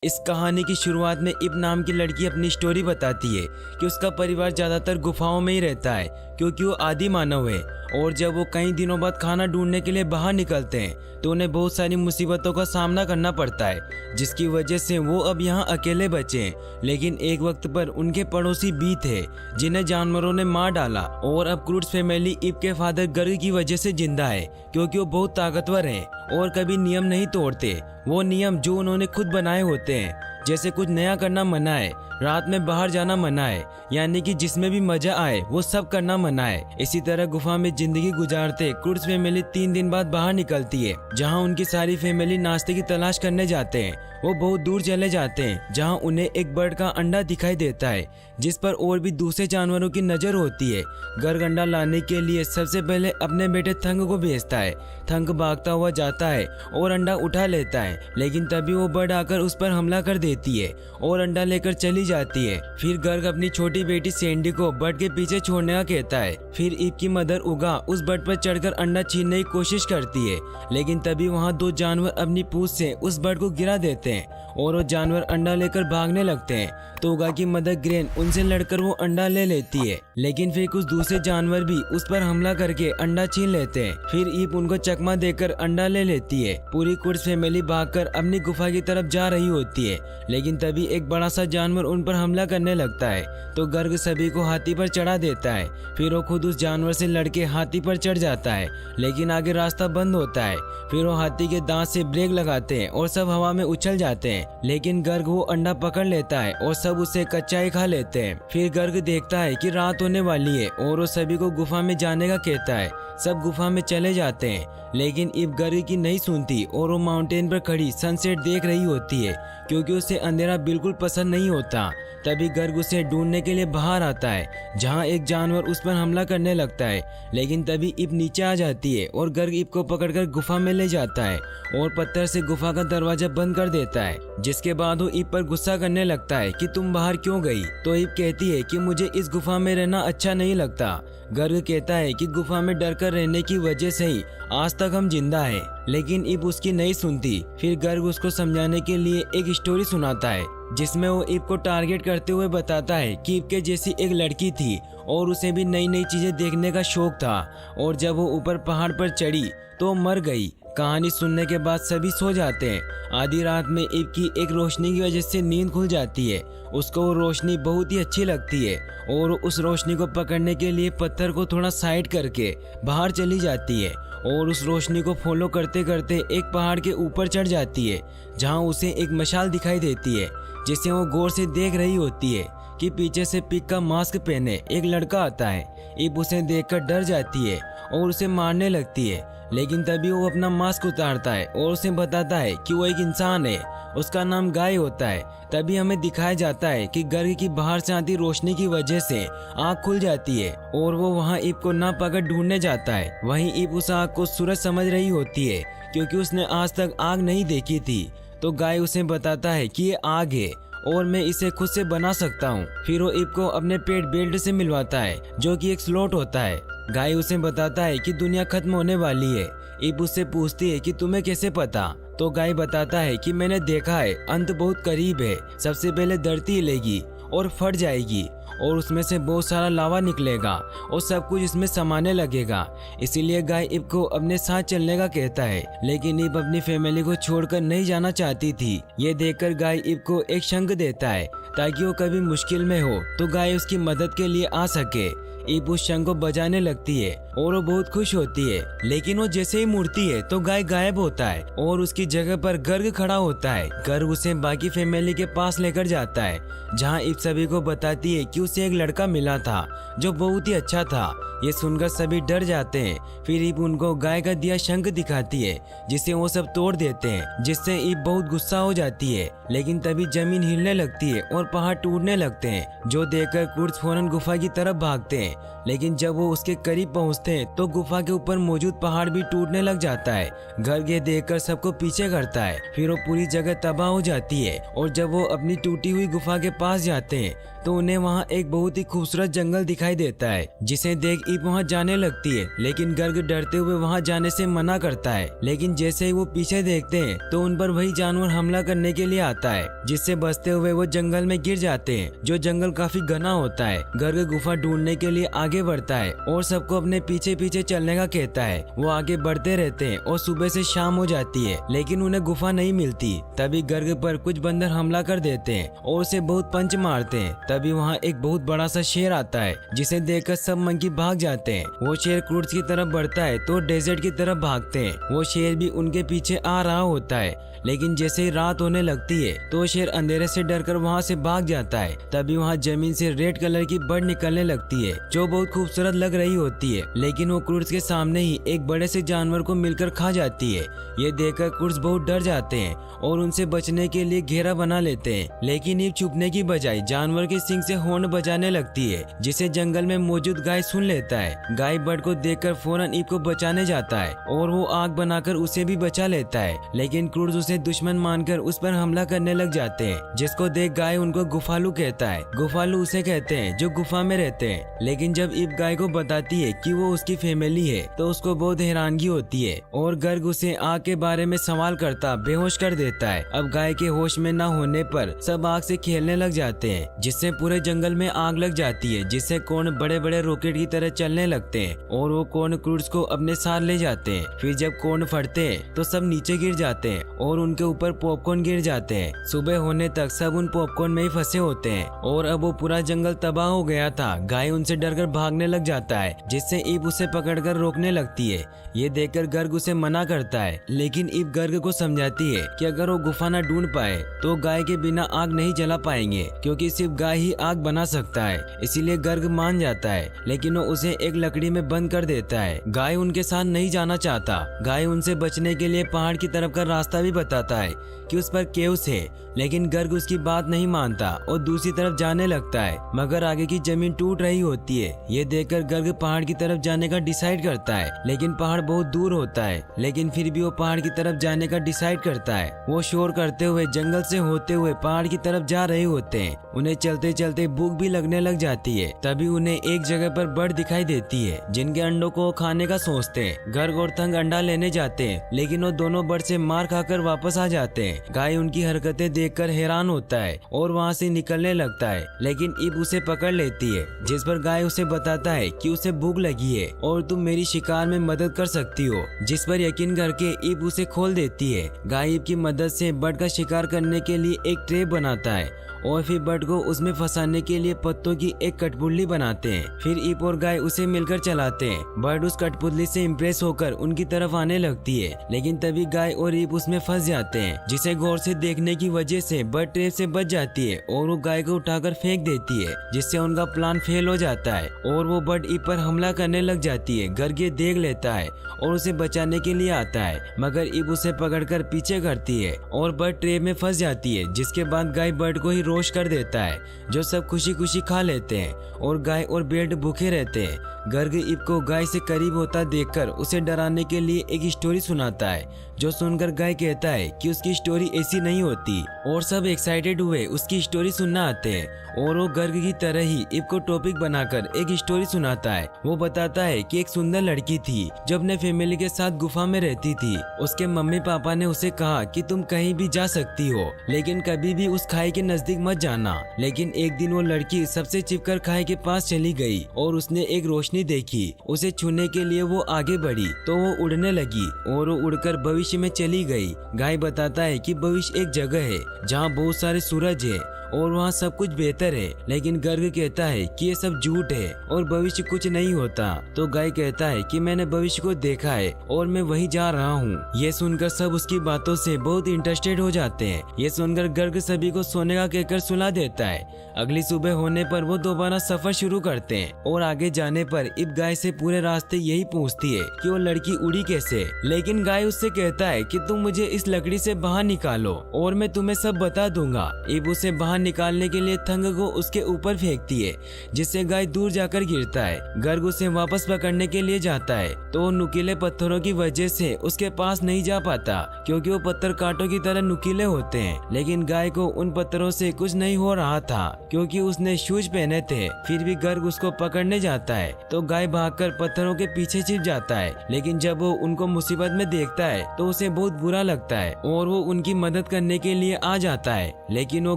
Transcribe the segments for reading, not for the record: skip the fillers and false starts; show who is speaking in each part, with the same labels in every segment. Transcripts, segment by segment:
Speaker 1: इस कहानी की शुरुआत में इब नाम की लड़की अपनी स्टोरी बताती है कि उसका परिवार ज़्यादातर गुफाओं में ही रहता है क्योंकि वो आदि मानव है। और जब वो कई दिनों बाद खाना ढूंढने के लिए बाहर निकलते हैं तो उन्हें बहुत सारी मुसीबतों का सामना करना पड़ता है, जिसकी वजह से वो अब यहाँ अकेले बचे हैं। लेकिन एक वक्त पर उनके पड़ोसी बी थे जिन्हें जानवरों ने मार डाला और अब क्रूड्स फैमिली इब के फादर गर्ग की वजह से जिंदा है क्योंकि वो बहुत ताकतवर हैं और कभी नियम नहीं तोड़ते। वो नियम जो उन्होंने खुद बनाए होते हैं, जैसे कुछ नया करना मना है, रात में बाहर जाना मना है, यानी कि जिसमें भी मजा आए वो सब करना मना है। इसी तरह गुफा में जिंदगी गुजारते क्रूड्स फैमिली 3 दिन बाद बाहर निकलती है, जहां उनकी सारी फैमिली नाश्ते की तलाश करने जाते हैं। वो बहुत दूर चले जाते हैं जहां उन्हें एक बर्ड का अंडा दिखाई देता है जिस पर और भी दूसरे जानवरों की नजर होती है। गर्ग अंडा लाने के लिए सबसे पहले अपने बेटे थंग को भेजता है। थंग भागता हुआ जाता है और अंडा उठा लेता है, लेकिन तभी वो बर्ड आकर उस पर हमला कर देती है और अंडा लेकर चली जाती है। फिर गर्ग अपनी छोटी बेटी सैंडी को बर्ड के पीछे छोड़ने का कहता है। फिर इब की मदर उगा उस बर्ड पर चढ़कर अंडा छीनने की कोशिश करती है, लेकिन तभी वहाँ 2 जानवर अपनी पूंछ से उस बर्ड को गिरा देते हैं और वो जानवर अंडा लेकर भागने लगते हैं। तो उगा की मदर ग्रेन उनसे लड़कर वो अंडा ले लेती है, लेकिन फिर कुछ दूसरे जानवर भी उस पर हमला करके अंडा छीन लेते हैं। फिर ईब उनको चकमा देकर अंडा ले लेती है। पूरी क्रूड्स फैमिली भागकर अपनी गुफा की तरफ जा रही होती है, लेकिन तभी एक बड़ा सा जानवर उन पर हमला करने लगता है। तो गर्ग सभी को हाथी पर चढ़ा देता है। फिर वो खुद उस जानवर से लड़के हाथी पर चढ़ जाता है, लेकिन आगे रास्ता बंद होता है। फिर वो हाथी के दांत से ब्रेक लगाते हैं और सब हवा में उछल जाते हैं, लेकिन गर्ग वो अंडा पकड़ लेता है और सब उसे कच्चा ही खा लेते हैं। फिर गर्ग देखता है कि रात होने वाली है और वो सभी को गुफा में जाने का कहता है। सब गुफा में चले जाते हैं, लेकिन इब गर्ग की नहीं सुनती और वो माउंटेन पर खड़ी सनसेट देख रही होती है क्योंकि उसे अंधेरा बिल्कुल पसंद नहीं होता। तभी गर्ग उसे ढूंढने के लिए बाहर आता है, जहां एक जानवर उस पर हमला करने लगता है, लेकिन तभी इब नीचे आ जाती है और गर्ग इब को पकड़कर गुफा में ले जाता है और पत्थर से गुफा का दरवाजा बंद कर देता है। जिसके बाद वो इब पर गुस्सा करने लगता है कि तुम बाहर क्यों गई। तो इब कहती है कि मुझे इस गुफा में रहना अच्छा नहीं लगता। गर्ग कहता है कि गुफा में डर कर रहने की वजह से ही आज तक हम जिंदा हैं, लेकिन इब उसकी नहीं सुनती। फिर गर्ग उसको समझाने के लिए एक स्टोरी सुनाता है, जिसमें वो इब को टारगेट करते हुए बताता है कि इब के जैसी एक लड़की थी और उसे भी नई नई चीजें देखने का शौक था, और जब वो ऊपर पहाड़ पर चढ़ी तो मर गई। कहानी सुनने के बाद सभी सो जाते हैं। आधी रात में इब की एक रोशनी की वजह से नींद खुल जाती है। उसको वो रोशनी बहुत ही अच्छी लगती है और उस रोशनी को पकड़ने के लिए पत्थर को थोड़ा साइड करके बाहर चली जाती है और उस रोशनी को फॉलो करते करते एक पहाड़ के ऊपर चढ़ जाती है, जहां उसे एक मशाल दिखाई देती है, जिसे वो गौर से देख रही होती है कि पीछे से पिग का मास्क पहने एक लड़का आता है। इब उसे देखकर डर जाती है और उसे मारने लगती है, लेकिन तभी वो अपना मास्क उतारता है और उसे बताता है कि वो एक इंसान है, उसका नाम गाय होता है। तभी हमें दिखाया जाता है कि गर्ग की बाहर से आती रोशनी की वजह से आँख खुल जाती है और वो वहाँ इब को ना पाकर ढूंढने जाता है। वहीं इब उस आग को सूरज समझ रही होती है क्योंकि उसने आज तक आग नहीं देखी थी। तो गाय उसे बताता है कि ये आग है और मैं इसे खुद से बना सकता हूँ। फिर वो इब को अपने पेट बेल्ट से मिलवाता है, जो कि एक स्लॉट होता है। गाय उसे बताता है कि दुनिया खत्म होने वाली है। इब उससे पूछती है कि तुम्हें कैसे पता। तो गाय बताता है कि मैंने देखा है, अंत बहुत करीब है। सबसे पहले धरती हिलेगी और फट जाएगी और उसमें से बहुत सारा लावा निकलेगा और सब कुछ इसमें समाने लगेगा। इसीलिए गाय इब को अपने साथ चलने का कहता है, लेकिन इब अपनी फैमिली को छोड़कर नहीं जाना चाहती थी। ये देखकर गाय इब को एक शंख देता है ताकि वो कभी मुश्किल में हो तो गाय उसकी मदद के लिए आ सके। इब उस शंख को बजाने लगती है और वो बहुत खुश होती है, लेकिन वो जैसे ही मुड़ती है तो गाय गायब होता है और उसकी जगह पर गर्ग खड़ा होता है। गर्ग उसे बाकी फैमिली के पास लेकर जाता है, जहां इब सभी को बताती है कि उसे एक लड़का मिला था जो बहुत ही अच्छा था। ये सुनकर सभी डर जाते हैं। फिर इब उनको गाय का दिया शंख दिखाती है, जिसे वो सब तोड़ देते हैं, जिससे इब बहुत गुस्सा हो जाती है। लेकिन तभी जमीन हिलने लगती है और पहाड़ टूटने लगते हैं, जो देखकर क्रूड्स फौरन गुफा की तरफ भागते हैं। लेकिन जब वो उसके करीब पहुंचते हैं तो गुफा के ऊपर मौजूद पहाड़ भी टूटने लग जाता है। गर्ग ये देखकर सबको पीछे करता है। फिर वो पूरी जगह तबाह हो जाती है और जब वो अपनी टूटी हुई गुफा के पास जाते हैं तो उन्हें वहाँ एक बहुत ही खूबसूरत जंगल दिखाई देता है, जिसे देख ईप वहाँ जाने लगती है। लेकिन गर्ग डरते हुए वहाँ जाने से मना करता है। लेकिन जैसे ही वो पीछे देखते हैं तो उन पर वही जानवर हमला करने के लिए आता है, जिससे बचते हुए वो जंगल में गिर जाते हैं, जो जंगल काफी घना होता है। गर्ग गुफा ढूंढने के लिए आगे बढ़ता है और सबको अपने पीछे पीछे चलने का कहता है। वो आगे बढ़ते रहते हैं और सुबह से शाम हो जाती है, लेकिन उन्हें गुफा नहीं मिलती। तभी गर्ग पर कुछ बंदर हमला कर देते हैं और उसे बहुत पंच मारते हैं। तभी वहाँ एक बहुत बड़ा सा शेर आता है, जिसे देखकर सब मंकी भाग जाते हैं। वो शेर क्रूड्स की तरफ बढ़ता है तो डेजर्ट की तरफ भागते हैं। वो शेर भी उनके पीछे आ रहा होता है, लेकिन जैसे ही रात होने लगती है तो शेर अंधेरे से डरकर वहाँ से भाग जाता है। तभी वहाँ जमीन से रेड कलर की बर्ड निकलने लगती है, जो बहुत खूबसूरत लग रही होती है, लेकिन वो क्रूड्स के सामने ही एक बड़े से जानवर को मिलकर खा जाती है। ये देखकर क्रूड्स बहुत डर जाते हैं और उनसे बचने के लिए घेरा बना लेते हैं। लेकिन ईप छुपने की बजाय जानवर के सिंग से हॉर्न बजाने लगती है, जिसे जंगल में मौजूद गाय सुन लेता है। गाय बर्ड को देखकर फौरन ईप को बचाने जाता है और वो आग बनाकर उसे भी बचा लेता है। लेकिन क्रूड्स उसे दुश्मन मानकर उस पर हमला करने लग जाते हैं, जिसको देख गाय उनको गुफालू कहता है। गुफालू उसे कहते हैं जो गुफा में रहते हैं। लेकिन जब ईप गाय को बताती है कि वो उसकी फैमिली है तो उसको बहुत हैरानगी होती है और गर्ग उसे आग के बारे में सवाल करता बेहोश कर देता है। अब गाय के होश में न होने पर सब आग से खेलने लग जाते हैं, जिससे पूरे जंगल में आग लग जाती है, जिससे कॉर्न बड़े बड़े रॉकेट की तरह चलने लगते हैं और वो कॉर्न क्रूड्स को अपने साथ ले जाते हैं। फिर जब कॉर्न फटते हैं तो सब नीचे गिर जाते हैं और उनके ऊपर पॉपकॉर्न गिर जाते हैं। सुबह होने तक सब उन पॉपकॉर्न में ही फंसे होते हैं और अब वो पूरा जंगल तबाह हो गया था। गाय उनसे डरकर भागने लग जाता है, जिससे ईप उसे पकड़कर रोकने लगती है। ये देखकर गर्ग उसे मना करता है, लेकिन ईप गर्ग को समझाती है कि अगर वो गुफा न ढूंढ पाए तो गाय के बिना आग नहीं जला पाएंगे, क्योंकि सिर्फ गाय ही आग बना सकता है। इसीलिए गर्ग मान जाता है, लेकिन वो उसे एक लकड़ी में बंद कर देता है। गाय उनके साथ नहीं जाना चाहता। गाय उनसे बचने के लिए पहाड़ की तरफ का रास्ता भी बताता है कि उस पर केव्स है, लेकिन गर्ग उसकी बात नहीं मानता और दूसरी तरफ जाने लगता है, मगर आगे की जमीन टूट रही होती है। ये देखकर गर्ग पहाड़ की तरफ जाने का डिसाइड करता है, लेकिन पहाड़ बहुत दूर होता है। लेकिन फिर भी वो पहाड़ की तरफ जाने का डिसाइड करता है। वो शोर करते हुए जंगल से होते हुए पहाड़ की तरफ जा रहे होते हैं। उन्हें चलते चलते भूख भी लगने लग जाती है। तभी उन्हें एक जगह पर बर्ड दिखाई देती है, जिनके अंडों को खाने का सोचते हैं। गर्ग और थंग अंडा लेने जाते हैं, लेकिन वो दोनों बर्ड से मार खाकर वापस आ जाते हैं। गाय उनकी हरकतें देखकर हैरान होता है और वहाँ से निकलने लगता है, लेकिन ईप उसे पकड़ लेती है, जिस पर गाय उसे बताता है कि उसे भूख लगी है और तुम मेरी शिकार में मदद कर सकती हो, जिस पर यकीन करके ईप उसे खोल देती है। गाय ईप की मदद से बर्ड का शिकार करने के लिए एक ट्रैप बनाता है और फिर बर्ड को उसमें फंसाने के लिए पत्तों की एक कठपुतली बनाते हैं। फिर ईप और गाय उसे मिलकर चलाते हैं। बर्ड उस कठपुतली से इम्प्रेस होकर उनकी तरफ आने लगती है, लेकिन तभी गाय और ईप उसमें फंस जाते हैं, जिसे गौर से देखने की वजह से बर्ड ट्रैप से बच जाती है और वो गाय को उठाकर फेंक देती है, जिससे उनका प्लान फेल हो जाता है और वो बर्ड ईप पर हमला करने लग जाती है। गर्ग ये देख लेता है और उसे बचाने के लिए आता है, मगर ईप उसे पकड़कर पीछे करती है और बर्ड ट्रैप में फंस जाती है, जिसके बाद गाय बर्ड को ही रोश कर देता है, जो सब खुशी खुशी खा लेते हैं और गाय और बेल्ट भूखे रहते हैं। गर्ग ईप को गाय से करीब होता देखकर उसे डराने के लिए एक स्टोरी सुनाता है, जो सुनकर गाय कहता है कि उसकी स्टोरी ऐसी नहीं होती और सब एक्साइटेड हुए उसकी स्टोरी सुनना आते हैं और वो गर्ग की तरह ही ईप को टॉपिक बनाकर एक स्टोरी सुनाता है। वो बताता है कि एक सुंदर लड़की थी जो अपने फैमिली के साथ गुफा में रहती थी। उसके मम्मी पापा ने उसे कहा कि तुम कहीं भी जा सकती हो, लेकिन कभी भी उस खाई के नजदीक मत जाना। लेकिन एक दिन वो लड़की सबसे चिपकर खाई के पास चली गई और उसने एक रोशनी देखी। उसे छूने के लिए वो आगे बढ़ी तो वो उड़ने लगी और वो उड़कर भविष्य में चली गई। गाय बताता है कि भविष्य एक जगह है जहाँ बहुत सारे सूरज है और वहाँ सब कुछ बेहतर है, लेकिन गर्ग कहता है कि ये सब झूठ है और भविष्य कुछ नहीं होता। तो गाय कहता है कि मैंने भविष्य को देखा है और मैं वही जा रहा हूँ। ये सुनकर सब उसकी बातों से बहुत इंटरेस्टेड हो जाते हैं। ये सुनकर गर्ग सभी को सोने का कहकर सुला देता है। अगली सुबह होने पर वो दोबारा सफर शुरू करते हैं और आगे जाने पर ईप गाय से पूरे रास्ते यही पूछती है कि वो लड़की उड़ी कैसे, लेकिन गाय उससे कहता है कि तुम मुझे इस लकड़ी से बाहर निकालो और मैं तुम्हें सब बता दूंगा। ईप उसे बाहर निकालने के लिए थंग को उसके ऊपर फेंकती है, जिससे गाय दूर जाकर गिरता है। गर्ग उसे वापस पकड़ने के लिए जाता है तो वो नुकीले पत्थरों की वजह से उसके पास नहीं जा पाता, क्योंकि वो पत्थर कांटों की तरह नुकीले होते हैं। लेकिन गाय को उन पत्थरों से कुछ नहीं हो रहा था, क्योंकि उसने शूज पहने थे। फिर भी गर्ग उसको पकड़ने जाता है तो गाय भागकर पत्थरों के पीछे छिप जाता है। लेकिन जब वो उनको मुसीबत में देखता है तो उसे बहुत बुरा लगता है और वो उनकी मदद करने के लिए आ जाता है। लेकिन वो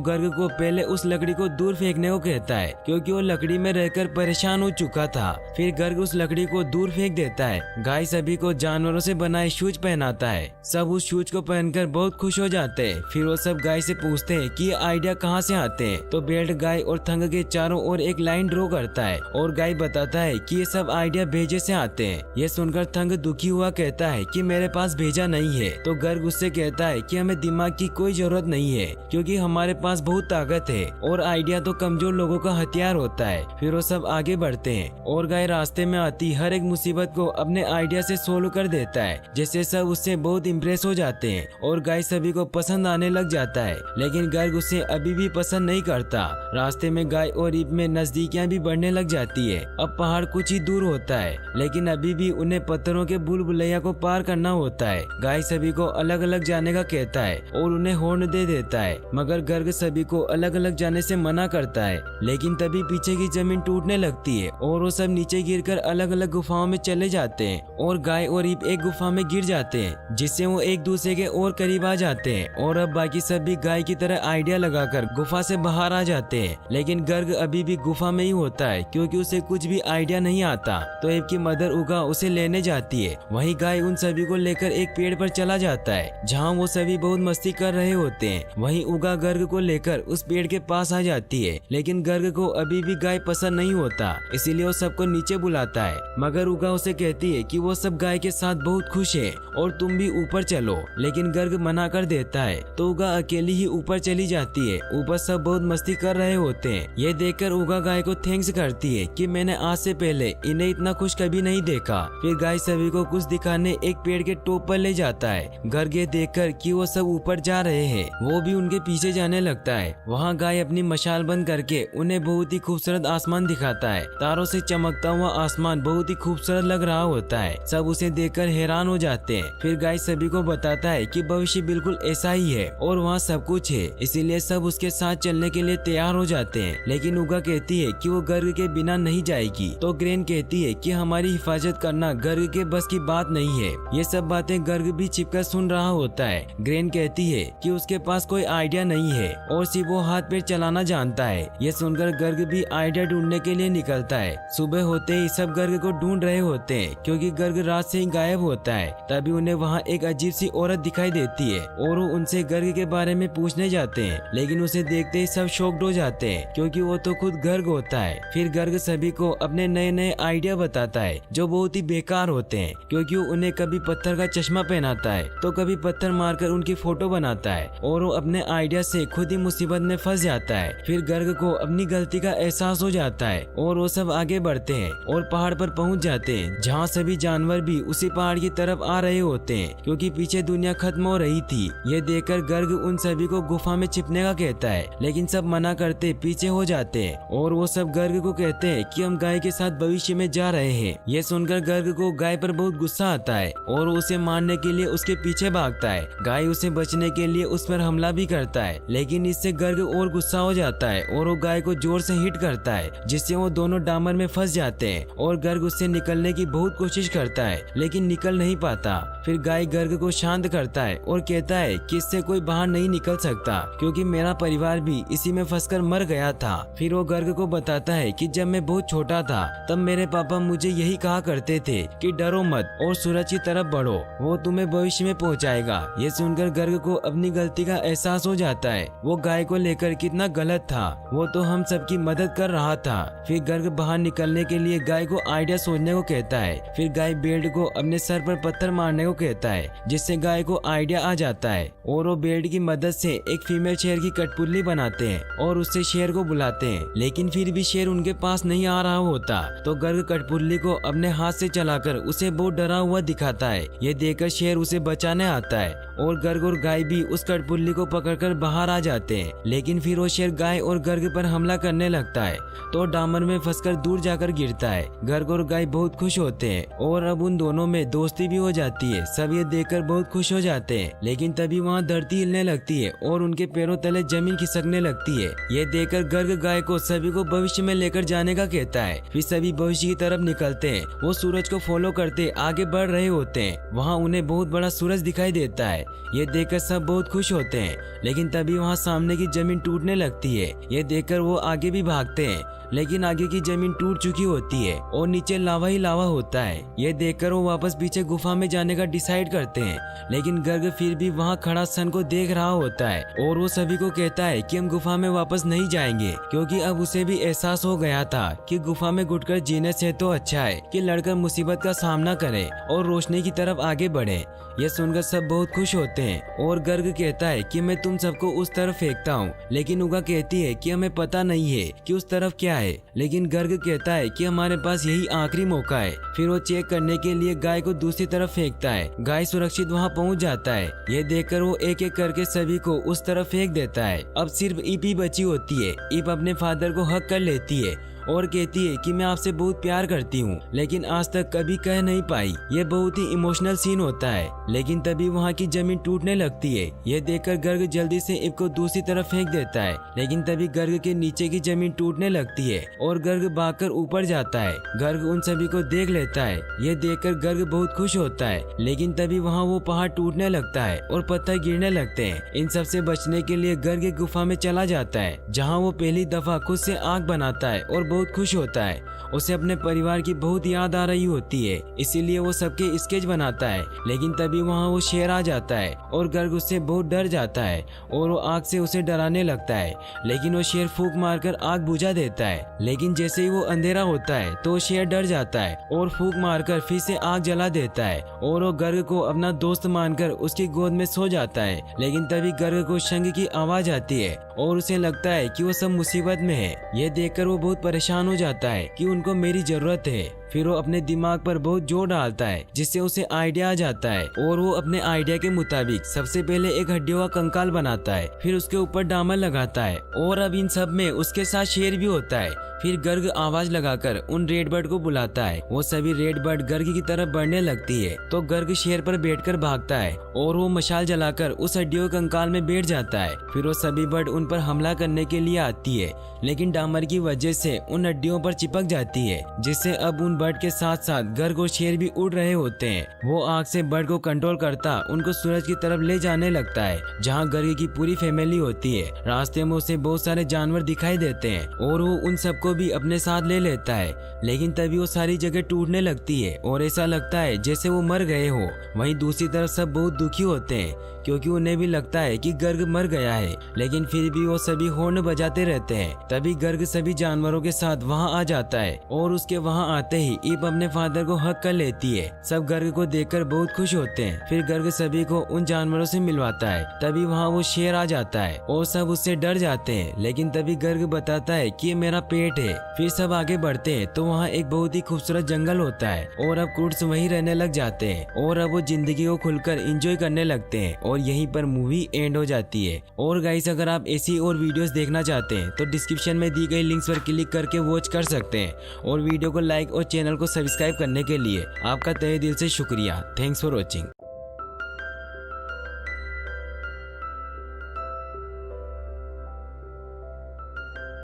Speaker 1: गर्ग को पहले उस लकड़ी को दूर फेंकने को कहता है, क्योंकि वो लकड़ी में रहकर परेशान हो चुका था। फिर गर्ग उस लकड़ी को दूर फेंक देता है। गाय सभी को जानवरों से बनाए शूज पहनाता है। सब उस शूज को पहनकर बहुत खुश हो जाते हैं। फिर वो सब गाय से पूछते हैं कि ये आइडिया कहाँ से आते हैं। तो बेल्ट गाय और थंग के चारों ओर एक लाइन ड्रॉ करता है और गाय बताता है कि ये सब आइडिया भेजे से आते हैं। ये सुनकर थंग दुखी हुआ कहता है कि मेरे पास भेजा नहीं है। तो गर्ग उससे कहता है कि हमें दिमाग की कोई जरूरत नहीं है, क्योंकि हमारे पास बहुत ताकत है और आइडिया तो कमजोर लोगों का हथियार होता है। फिर वो सब आगे बढ़ते हैं और गाय रास्ते में आती हर एक मुसीबत को अपने आइडिया से सोल्व कर देता है, जिससे सब उससे बहुत इम्प्रेस हो जाते हैं और गाय सभी को पसंद आने लग जाता है। लेकिन गर्ग उसे अभी भी पसंद नहीं करता। रास्ते में गाय और ईब में नजदीकियां भी बढ़ने लग जाती है। अब पहाड़ कुछ ही दूर होता है, लेकिन अभी भी उन्हें पत्थरों के बुलबुलैया को पार करना होता है। गाय सभी को अलग अलग जाने का कहता है और उन्हें हॉर्न दे देता है, मगर गर्ग सभी को अलग अलग जाने से मना करता है। लेकिन तभी पीछे की जमीन टूटने लगती है और वो सब नीचे गिरकर अलग अलग गुफाओं में चले जाते हैं और गाय और ईब एक गुफा में गिर जाते हैं, जिससे वो एक दूसरे के और करीब आ जाते हैं। और अब बाकी सब भी गाय की तरह आइडिया लगाकर गुफा से बाहर आ जाते हैं। लेकिन गर्ग अभी भी गुफा में ही होता है, क्योंकि उसे कुछ भी आइडिया नहीं आता। तो ईब की मदर उगा उसे लेने जाती है। वहीं गाय उन सभी को लेकर एक पेड़ पर चला जाता है, जहाँ वो सभी बहुत मस्ती कर रहे होते हैं। वहीं उगा गर्ग को लेकर उस पेड़ के पास आ जाती है, लेकिन गर्ग को अभी भी गाय पसंद नहीं होता, इसीलिए वो सबको नीचे बुलाता है। मगर उगा उसे कहती है कि वो सब गाय के साथ बहुत खुश है और तुम भी ऊपर चलो। लेकिन गर्ग मना कर देता है, तो उगा अकेली ही ऊपर चली जाती है। ऊपर सब बहुत मस्ती कर रहे होते हैं। ये देखकर उगा गाय को थैंक्स करती है कि मैंने आज से पहले इन्हें इतना खुश कभी नहीं देखा। फिर गाय सभी को कुछ दिखाने एक पेड़ के टॉप पर ले जाता है। गर्ग ये देखकर कि वो सब ऊपर जा रहे हैं, वो भी उनके पीछे जाने लगता है। वहाँ गाय अपनी मशाल बंद करके उन्हें बहुत ही खूबसूरत आसमान दिखाता है। तारों से चमकता हुआ आसमान बहुत ही खूबसूरत लग रहा होता है। सब उसे देखकर हैरान हो जाते हैं। फिर गाय सभी को बताता है कि भविष्य बिल्कुल ऐसा ही है और वहाँ सब कुछ है, इसीलिए सब उसके साथ चलने के लिए तैयार हो जाते हैं। लेकिन उगा कहती है कि वो गर्ग के बिना नहीं जाएगी। तो ग्रेन कहती है कि हमारी हिफाजत करना गर्ग के बस की बात नहीं है। ये सब बातें गर्ग भी छिपकर सुन रहा होता है। ग्रेन कहती है कि उसके पास कोई आइडिया नहीं है और सिर्फ वो हाथ पैर चलाना जानता है। ये सुनकर गर्ग भी आइडिया ढूंढने के लिए निकलता है। सुबह होते ही सब गर्ग को ढूंढ रहे होते हैं, क्योंकि गर्ग रात से ही गायब होता है। तभी उन्हें वहाँ एक अजीब सी औरत दिखाई देती है और वो उनसे गर्ग के बारे में पूछने जाते हैं। लेकिन उसे देखते ही सब शॉक्ड हो जाते हैं, क्योंकि वो तो खुद गर्ग होता है। फिर गर्ग सभी को अपने नए नए आइडिया बताता है, जो बहुत ही बेकार होते हैं, क्योंकि वो उन्हें कभी पत्थर का चश्मा पहनाता है तो कभी पत्थर मारकर उनकी फोटो बनाता है और वो अपने आइडिया से खुद ही मुसीबत में फंस जाता है। फिर गर्ग को अपनी गलती का एहसास हो जाता है और वो सब आगे बढ़ते हैं और पहाड़ पर पहुंच जाते हैं, जहाँ सभी जानवर भी उसी पहाड़ की तरफ आ रहे होते हैं, क्योंकि पीछे दुनिया खत्म हो रही थी। ये देखकर गर्ग उन सभी को गुफा में छिपने का कहता है, लेकिन सब मना करते पीछे हो जाते हैं और वो सब गर्ग को कहते हैं कि हम गाय के साथ भविष्य में जा रहे हैं। ये सुनकर गर्ग को गाय पर बहुत गुस्सा आता है और उसे मारने के लिए उसके पीछे भागता है। गाय उसे बचने के लिए उस पर हमला भी करता है, लेकिन इससे गर्ग और गुस्सा हो जाता है और वो गाय को जोर से हिट करता है, जिससे वो दोनों डामर में फंस जाते हैं और गर्ग उससे निकलने की बहुत कोशिश करता है, लेकिन निकल नहीं पाता। फिर गाय गर्ग को शांत करता है और कहता है कि इससे कोई बाहर नहीं निकल सकता, क्योंकि मेरा परिवार भी इसी में फंसकर मर गया था। फिर वो गर्ग को बताता है कि जब मैं बहुत छोटा था तब मेरे पापा मुझे यही कहा करते थे कि डरो मत और सूरज की तरफ बढ़ो, वो तुम्हें भविष्य में पहुंचाएगा। ये सुनकर गर्ग को अपनी गलती का एहसास हो जाता है। वो गाय को लेकर कितना गलत था, वो तो हम सबकी मदद कर रहा था। फिर गर्ग बाहर निकलने के लिए गाय को आइडिया सोचने को कहता है। फिर गाय बेल्ट को अपने सर पर पत्थर मारने को कहता है, जिससे गाय को आइडिया आ जाता है और वो बेल्ट की मदद से एक फीमेल शेर की कठपुतली बनाते हैं और उससे शेर को बुलाते हैं। लेकिन फिर भी शेर उनके पास नहीं आ रहा होता, तो गर्ग कठपुतली को अपने हाथ से चलाकर उसे बहुत डरा हुआ दिखाता है। ये देखकर शेर उसे बचाने आता है और गर्ग और गाय भी उस कठपुतली को पकड़कर बाहर आ जाते हैं। लेकिन फिर वो शेर गाय और गर्ग पर हमला करने लगता है तो डामर में फंसकर दूर जाकर गिरता है। गर्ग और गाय बहुत खुश होते हैं और अब उन दोनों में दोस्ती भी हो जाती है। सब ये देखकर बहुत खुश हो जाते हैं, लेकिन तभी वहाँ धरती हिलने लगती है और उनके पैरों तले जमीन खिसकने लगती है। ये देखकर गर्ग गाय को सभी को भविष्य में लेकर जाने का कहता है। फिर सभी भविष्य की तरफ निकलते हैं। वो सूरज को फॉलो करते आगे बढ़ रहे होते हैं। वहाँ उन्हें बहुत बड़ा सूरज दिखाई देता है। ये देखकर सब बहुत खुश होते हैं, लेकिन तभी वहाँ सामने की जमीन टूटने लगती है। ये देखकर वो आगे भी भागते हैं, लेकिन आगे की जमीन टूट चुकी होती है और नीचे लावा ही लावा होता है। ये देखकर वो वापस पीछे गुफा में जाने का डिसाइड करते हैं, लेकिन गर्ग फिर भी वहाँ खड़ा सन को देख रहा होता है और वो सभी को कहता है कि हम गुफा में वापस नहीं जाएंगे, क्योंकि अब उसे भी एहसास हो गया था कि गुफा में घुटकर जीने से तो अच्छा है कि लड़कर मुसीबत का सामना करे और रोशनी की तरफ आगे बढ़े। ये सुनकर सब बहुत खुश होते हैं और गर्ग कहता है कि मैं तुम सबको उस तरफ फेंकता हूँ, लेकिन उगा कहती है कि हमें पता नहीं है कि उस तरफ क्या है। लेकिन गर्ग कहता है कि हमारे पास यही आखिरी मौका है। फिर वो चेक करने के लिए गाय को दूसरी तरफ फेंकता है। गाय सुरक्षित वहाँ पहुँच जाता है। ये देखकर वो एक एक करके सभी को उस तरफ फेंक देता है। अब सिर्फ ईप ही बची होती है। ईप अपने फादर को हक कर लेती है और कहती है कि मैं आपसे बहुत प्यार करती हूँ, लेकिन आज तक कभी कह नहीं पाई। ये बहुत ही इमोशनल सीन होता है, लेकिन तभी वहाँ की जमीन टूटने लगती है। ये देखकर गर्ग जल्दी से इप को दूसरी तरफ फेंक देता है, लेकिन तभी गर्ग के नीचे की जमीन टूटने लगती है और गर्ग भागकर ऊपर जाता है। गर्ग उन सभी को देख लेता है। ये देखकर गर्ग बहुत खुश होता है, लेकिन तभी वहाँ वो पहाड़ टूटने लगता है और पत्थर गिरने लगते हैं। इन सब से बचने के लिए गर्ग एक गुफा में चला जाता है, जहाँ वो पहली दफा खुद से आग बनाता है और बहुत खुश होता है। उसे अपने परिवार की बहुत याद आ रही होती है, इसीलिए वो सबके स्केच बनाता है। लेकिन तभी वहाँ वो शेर आ जाता है और गर्ग उससे बहुत डर जाता है और वो आग से उसे डराने लगता है, लेकिन वो शेर फूंक मारकर आग बुझा देता है। लेकिन जैसे ही वो अंधेरा होता है तो शेर डर जाता है और फूंक मारकर फिर से आग जला देता है और वो गर्ग को अपना दोस्त मानकर उसकी गोद में सो जाता है। लेकिन तभी गर्ग को शंख की आवाज आती है और उसे लगता है कि वो सब मुसीबत में है। ये देखकर वो बहुत परेशान हो जाता है कि उनको मेरी जरूरत है। फिर वो अपने दिमाग पर बहुत जोर डालता है, जिससे उसे आइडिया आ जाता है और वो अपने आइडिया के मुताबिक सबसे पहले एक हड्डियों का कंकाल बनाता है, फिर उसके ऊपर डामर लगाता है और अब इन सब में उसके साथ शेर भी होता है। फिर गर्ग आवाज लगाकर उन रेड बर्ड को बुलाता है। वो सभी रेड बर्ड गर्ग की तरफ बढ़ने लगती है तो गर्ग शेर पर बैठकर भागता है और वो मशाल जलाकर उस हड्डियों कंकाल में बैठ जाता है। फिर वो सभी बर्ड उन पर हमला करने के लिए आती है, लेकिन डामर की वजह से उन हड्डियों पर चिपक जाती है, जिससे अब उन बर्ड के साथ साथ गर्ग और शेर भी उड़ रहे होते हैं। वो आग से बर्ड को कंट्रोल करता उनको सूरज की तरफ ले जाने लगता है, जहाँ गर्ग की पूरी फैमिली होती है। रास्ते में उसे बहुत सारे जानवर दिखाई देते हैं और वो उन सबको भी अपने साथ ले लेता है, लेकिन तभी वो सारी जगह टूटने लगती है और ऐसा लगता है जैसे वो मर गए हो। वहीं दूसरी तरफ सब बहुत दुखी होते हैं, क्योंकि उन्हें भी लगता है कि गर्ग मर गया है, लेकिन फिर भी वो सभी हॉर्न बजाते रहते हैं। तभी गर्ग सभी जानवरों के साथ वहाँ आ जाता है और उसके वहाँ आते ही ईप अपने फादर को हक कर लेती है। सब गर्ग को देखकर बहुत खुश होते हैं। फिर गर्ग सभी को उन जानवरों से मिलवाता है। तभी वहाँ वो शेर आ जाता है और सब उससे डर जाते हैं, लेकिन तभी गर्ग बताता है कि ये मेरा पेट है। फिर सब आगे बढ़ते हैं तो वहाँ एक बहुत ही खूबसूरत जंगल होता है और अब कुड्स वहीं रहने लग जाते हैं और अब वो जिंदगी को खुलकर एंजॉय करने लगते हैं और यहीं पर मूवी एंड हो जाती है। और गाइस, अगर आप ऐसी और वीडियोस देखना चाहते हैं तो डिस्क्रिप्शन में दी गई लिंक्स पर क्लिक करके वॉच कर सकते हैं और वीडियो को लाइक और चैनल को सब्सक्राइब करने के लिए आपका तहे दिल से शुक्रिया। Thanks for watching.